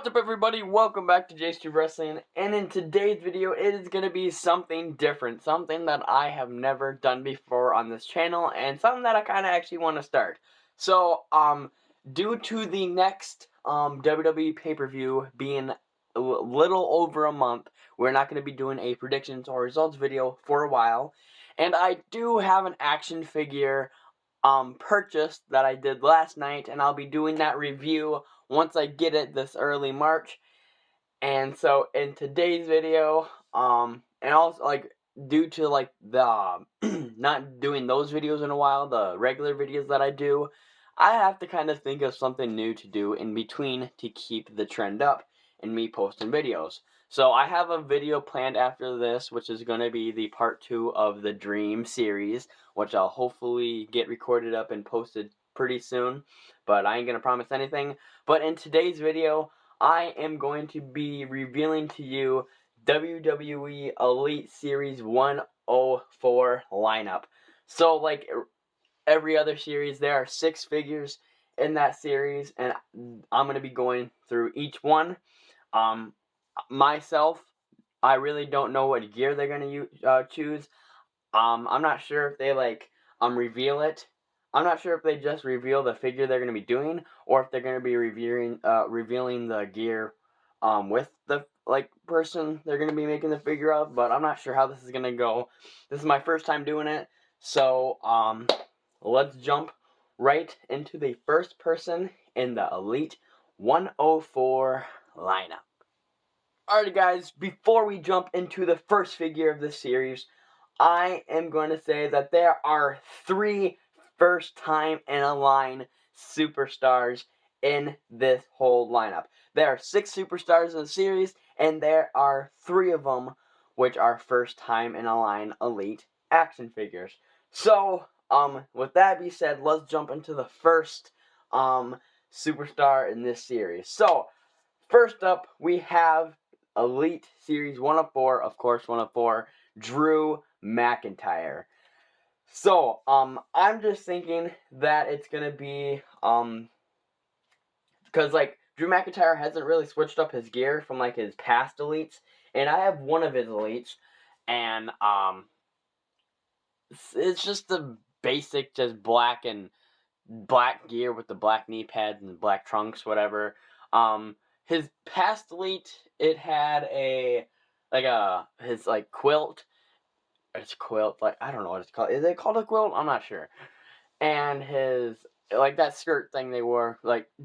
What's up, everybody? Welcome back to JStube Wrestling, and in today's video it is going to be something different, something that I have never done before on this channel, and something that I kind of actually want to start. So, due to the next WWE pay-per-view being a little over a month, we're not going to be doing a predictions or results video for a while, and I do have an action figure purchase that I did last night, and I'll be doing that review once I get it this early March. And so in today's video, and also like due to like the not doing those videos in a while, the regular videos that I do, I have to kind of think of something new to do in between to keep the trend up in me posting videos. So I have a video planned after this, which is going to be the part 2 of the Dream series, which I'll hopefully get recorded up and posted pretty soon, but I ain't going to promise anything. But in today's video, I am going to be revealing to you WWE Elite Series 104 lineup. So like every other series, there are 6 figures in that series, and I'm going to be going through each one. Myself, I really don't know what gear they're going to choose. I'm not sure if they reveal it. I'm not sure if they just reveal the figure they're going to be doing, or if they're going to be revealing the gear with the person they're going to be making the figure of. But I'm not sure how this is going to go. This is my first time doing it, so let's jump right into the first person in the Elite 104 lineup. Alright guys, before we jump into the first figure of this series, I am going to say that there are 3 first time in a line superstars in this whole lineup. There are 6 superstars in the series, and there are 3 of them which are first time in a line Elite action figures. So, with that being said, let's jump into the first superstar in this series. So, first up, we have Elite Series 104, of course, 104, Drew McIntyre. So, I'm just thinking that it's gonna be, because, Drew McIntyre hasn't really switched up his gear from, his past Elites, and I have one of his Elites, and, it's just the basic, just black gear with the black knee pads and black trunks, whatever. His past Elite, it had his quilt. It's quilt, I don't know what it's called. Is it called a quilt? I'm not sure. And his, that skirt thing they wore,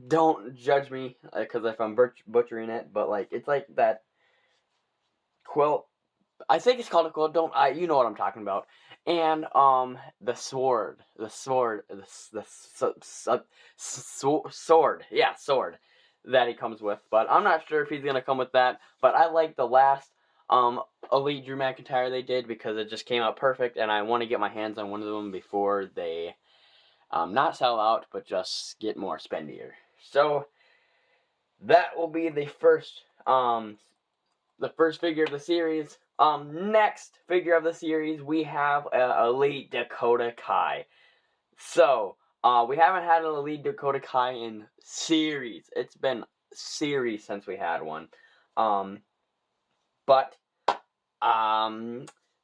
don't judge me, because if I'm butchering it, but, it's that quilt. I think it's called a quilt, you know what I'm talking about. And, the sword, yeah, sword that he comes with, but I'm not sure if he's gonna come with that, but I like the last, Elite Drew McIntyre they did, because it just came out perfect, and I want to get my hands on one of them before they, not sell out, but just get more spendier. So, that will be the first figure of the series. Next figure of the series, we have Elite Dakota Kai. So, we haven't had an Elite Dakota Kai in series. It's been series since we had one.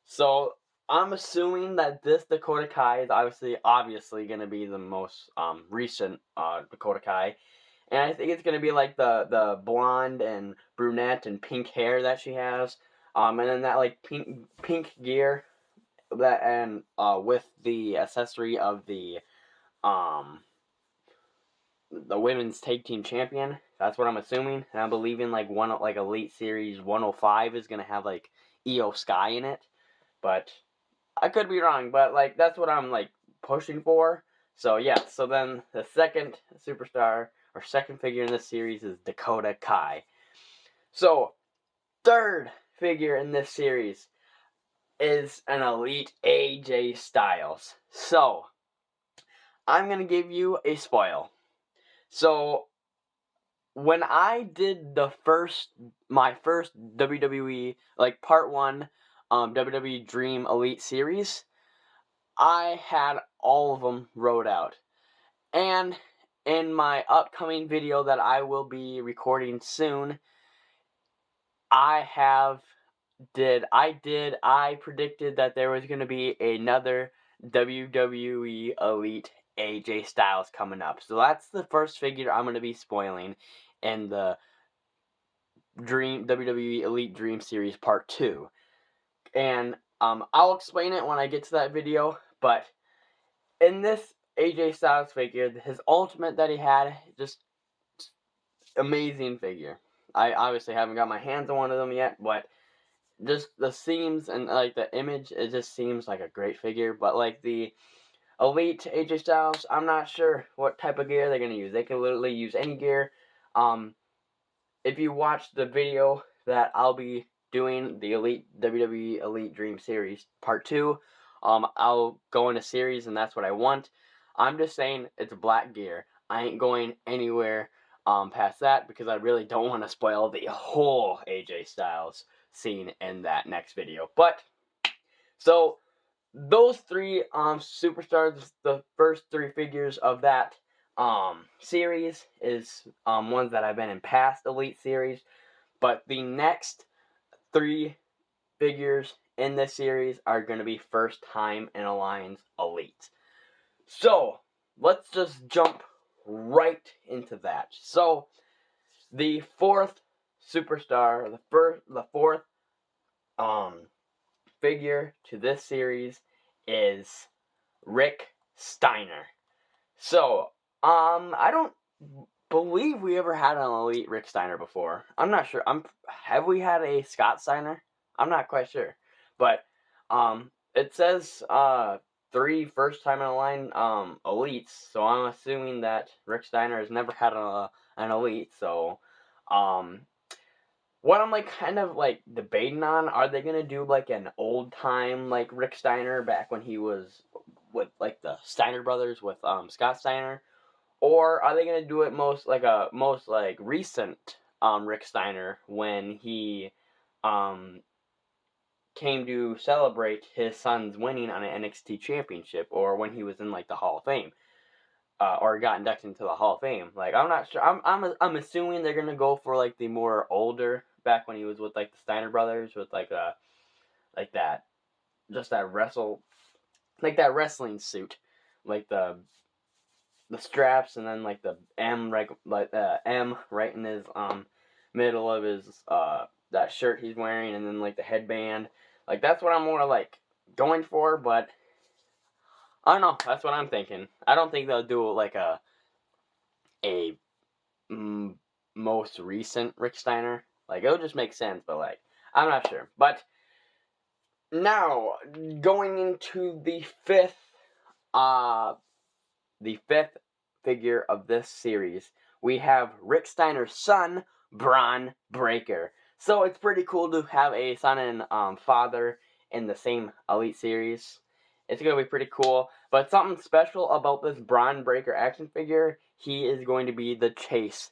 So I'm assuming that this Dakota Kai is obviously going to be the most recent Dakota Kai, and I think it's going to be the blonde and brunette and pink hair that she has, and then that pink gear that, and with the accessory of the women's tag team champion. That's what I'm assuming, and I'm believing Elite Series 105 is going to have Io Sky in it, but I could be wrong, but that's what I'm pushing for. So yeah, so then the second superstar or second figure in this series is Dakota Kai. So third figure in this series is an Elite AJ Styles. So I'm gonna give you a spoil. So when I did my first WWE, part 1, WWE Dream Elite series, I had all of them wrote out. And in my upcoming video that I will be recording soon, I predicted that there was going to be another WWE Elite AJ Styles coming up. So that's the first figure I'm going to be spoiling in the WWE Elite Dream Series Part 2. And I'll explain it when I get to that video, but in this AJ Styles figure, his ultimate that he had, just amazing figure. I obviously haven't got my hands on one of them yet, but just the seams and like the image, it just seems like a great figure. But like the Elite AJ Styles, I'm not sure what type of gear they're gonna use. They can literally use any gear. If you watch the video that I'll be doing, the Elite WWE Elite Dream Series Part 2, I'll go in a series, and that's what I want. I'm just saying it's black gear. I ain't going anywhere past that because I really don't want to spoil the whole AJ Styles scene in that next video. But, so, those three superstars, the first three figures of that series is ones that I've been in past Elite series, but the next three figures in this series are going to be first time in Alliance Elite. So let's just jump right into that. So the fourth superstar, the fourth figure to this series is Rick Steiner. So I don't believe we ever had an Elite Rick Steiner before. I'm not sure. Have we had a Scott Steiner? I'm not quite sure. But it says 3 first time in a line elites, so I'm assuming that Rick Steiner has never had an elite. So what I'm like kind of like debating on, are they gonna do like an old time like Rick Steiner back when he was with like the Steiner brothers with Scott Steiner? Or are they gonna do it most recent Rick Steiner when he came to celebrate his son's winning on an NXT championship, or when he was in like the Hall of Fame, or got inducted into the Hall of Fame? Like I'm not sure. I'm assuming they're gonna go for like the more older, back when he was with like the Steiner brothers, with like that wrestling suit, like the straps, and then like the M M right in his middle of his that shirt he's wearing, and then like the headband. Like that's what I'm more like going for, but I don't know. That's what I'm thinking. I don't think they'll do like a most recent Rick Steiner. Like it'll just make sense, but like I'm not sure. But now going into the fifth figure of this series, we have Rick Steiner's son, Braun Breaker. So it's pretty cool to have a son and father in the same Elite series. It's going to be pretty cool. But something special about this Braun Breaker action figure, he is going to be the chase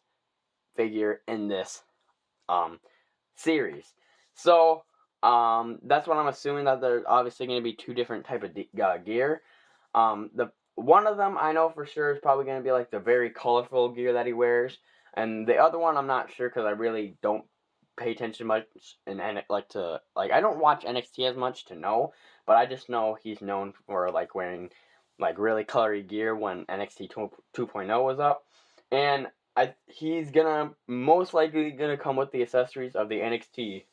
figure in this series. So that's what I'm assuming, that there's obviously going to be two different type of gear. One of them I know for sure is probably going to be like the very colorful gear that he wears, and the other one I'm not sure because I really don't pay attention much I don't watch NXT as much to know, but I just know he's known for like wearing like really colory gear when NXT 2.0 was up, and he's most likely gonna come with the accessories of the NXT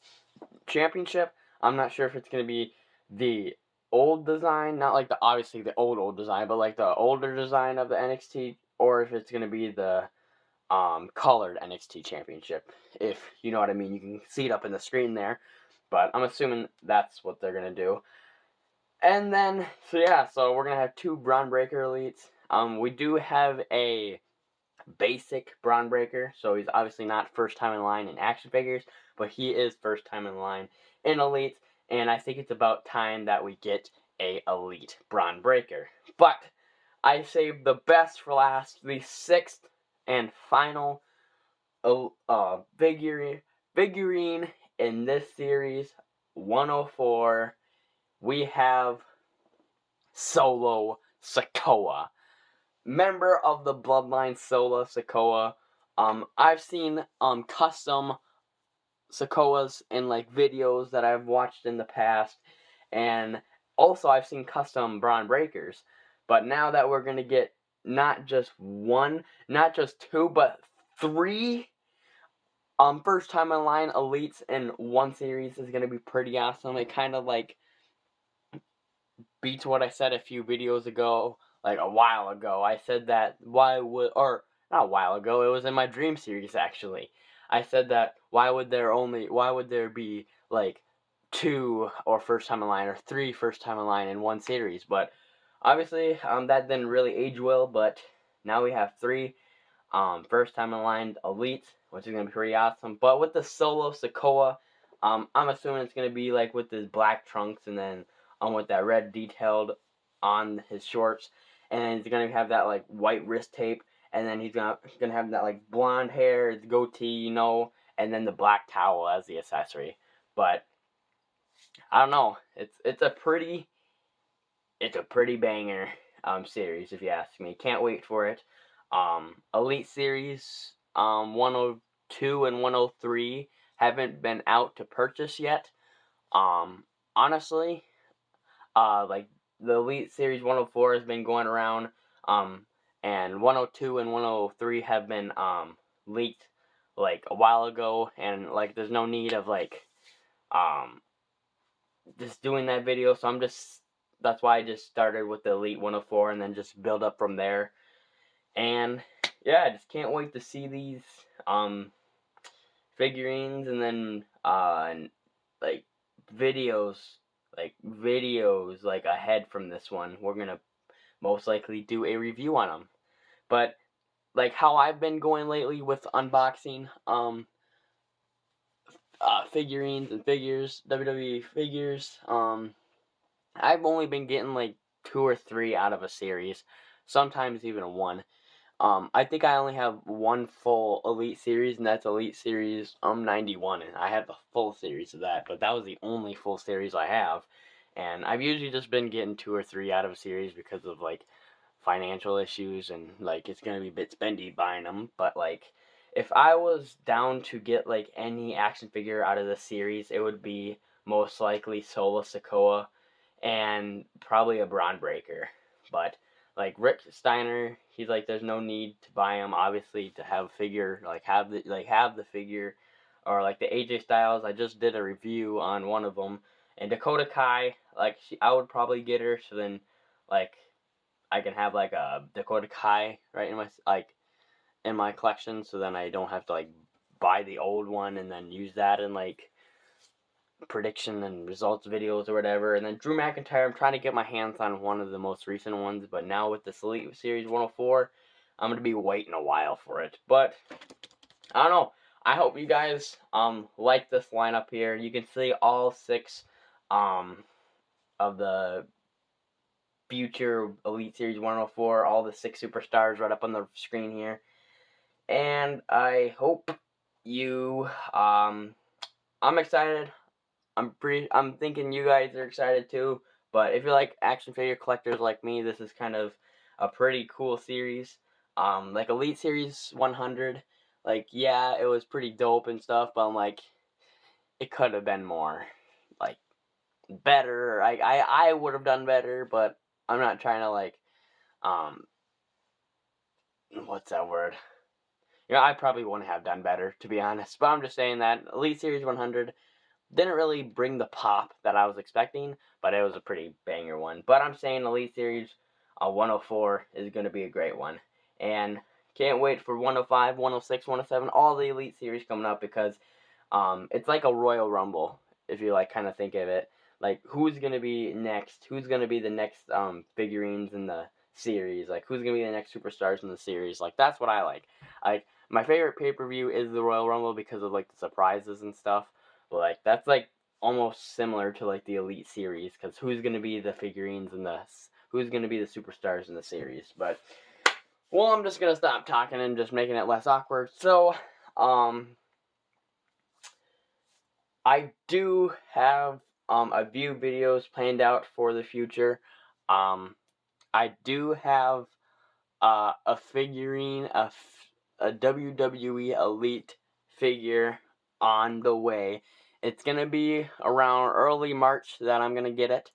Championship. I'm not sure if it's gonna be the old design, not like obviously the old design, but like the older design of the NXT, or if it's gonna be the colored NXT Championship, if you know what I mean. You can see it up in the screen there, but I'm assuming that's what they're gonna do. And then, so we're gonna have two Braun Breaker elites. We do have a basic Braun Breaker, so he's obviously not first time in line in action figures, but he is first time in line in elites, and I think it's about time that we get a elite Braun Breaker. But I saved the best for last, the sixth and final figurine in this series, 104. We have Solo Sikoa. member of the Bloodline Solo Sikoa. I've seen custom Sikoas in like videos that I've watched in the past, and also I've seen custom Braun Breakers. But now that we're gonna get not just one, not just two, but three first time in line elites in one series is gonna be pretty awesome. It kind of like beats what I said a few videos ago, like a while ago. I said that or not a while ago, it was in my dream series actually. I said that why would there be like two or first time in line or three first time in line in one series? But obviously, that didn't really age well, but now we have three first time in line elites, which is gonna be pretty awesome. But with the Solo Sikoa, I'm assuming it's gonna be like with his black trunks and then with that red detailed on his shorts, and then he's gonna have that like white wrist tape, and then he's gonna have that like blonde hair, his goatee, and then the black towel as the accessory. But I don't know, it's a pretty banger series if you ask me. Can't wait for it. Elite Series 102 and 103 haven't been out to purchase yet. Honestly, like the Elite Series 104 has been going around, and 102 and 103 have been leaked like a while ago, and like there's no need of like just doing that video, so that's why I just started with the Elite 104 and then just build up from there. And yeah, I just can't wait to see these figurines, and then like videos like ahead from this one. We're gonna most likely do a review on them. But like how I've been going lately with unboxing figurines and figures, WWE figures, I've only been getting like 2 or 3 out of a series, sometimes even one. I think I only have one full Elite Series, and that's Elite Series 91, and I have the full series of that, but that was the only full series I have, and I've usually just been getting 2 or 3 out of a series because of, like, financial issues, and, like, it's gonna be a bit spendy buying them, but, like, if I was down to get, like, any action figure out of the series, it would be most likely Solo Sikoa, and probably a Braun Breaker, but like Rick Steiner, he's like, there's no need to buy him, obviously, to have a figure, have the figure, or like the AJ Styles. I just did a review on one of them, and Dakota Kai, like I would probably get her, so then like I can have like a Dakota Kai right in my collection, so then I don't have to like buy the old one and then use that in like prediction and results videos or whatever. And then Drew McIntyre, I'm trying to get my hands on one of the most recent ones, but now with this Elite Series 104, I'm going to be waiting a while for it. But I don't know. I hope you guys like this lineup here. You can see all 6 of the future Elite Series 104, all the 6 superstars right up on the screen here. And I hope you I'm excited. I'm thinking you guys are excited too, but if you're like action figure collectors like me, this is kind of a pretty cool series. Like Elite Series 100, like yeah, it was pretty dope and stuff, but I'm like, it could have been more, like, better. I would have done better, but I'm not trying to like, what's that word? I probably wouldn't have done better, to be honest, but I'm just saying that Elite Series 100 didn't really bring the pop that I was expecting, but it was a pretty banger one. But I'm saying Elite Series 104 is going to be a great one. And can't wait for 105, 106, 107, all the Elite Series coming up, because it's like a Royal Rumble, if you like kind of think of it. Like, who's going to be next? Who's going to be the next figurines in the series? Like, who's going to be the next superstars in the series? Like, that's what I like. My favorite pay-per-view is the Royal Rumble because of, like, the surprises and stuff. But, like, that's, like, almost similar to, like, the Elite Series, because who's going to be the figurines in who's going to be the superstars in the series. But, well, I'm just going to stop talking and just making it less awkward. So, I do have, a few videos planned out for the future. I do have, a figurine, a WWE Elite figure on the way. It's gonna be around early March that I'm gonna get it,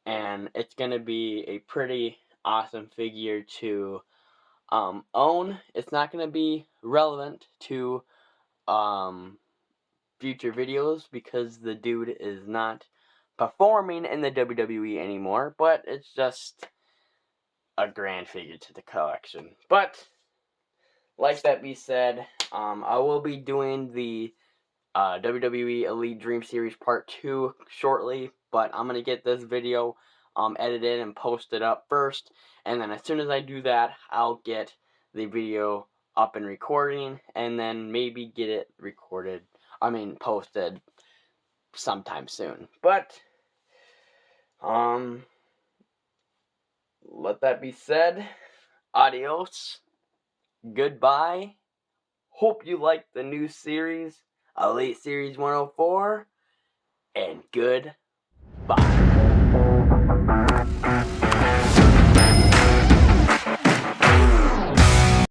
and it's gonna be a pretty awesome figure to own. It's not gonna be relevant to future videos because the dude is not performing in the WWE anymore, but it's just a grand figure to the collection. But like that be said, I will be doing the WWE Elite Dream Series Part 2 shortly, but I'm going to get this video edited and posted up first, and then as soon as I do that, I'll get the video up and recording, and then maybe get it posted sometime soon. But, let that be said, adios, goodbye, hope you liked the new series, Elite Series 104, and goodbye.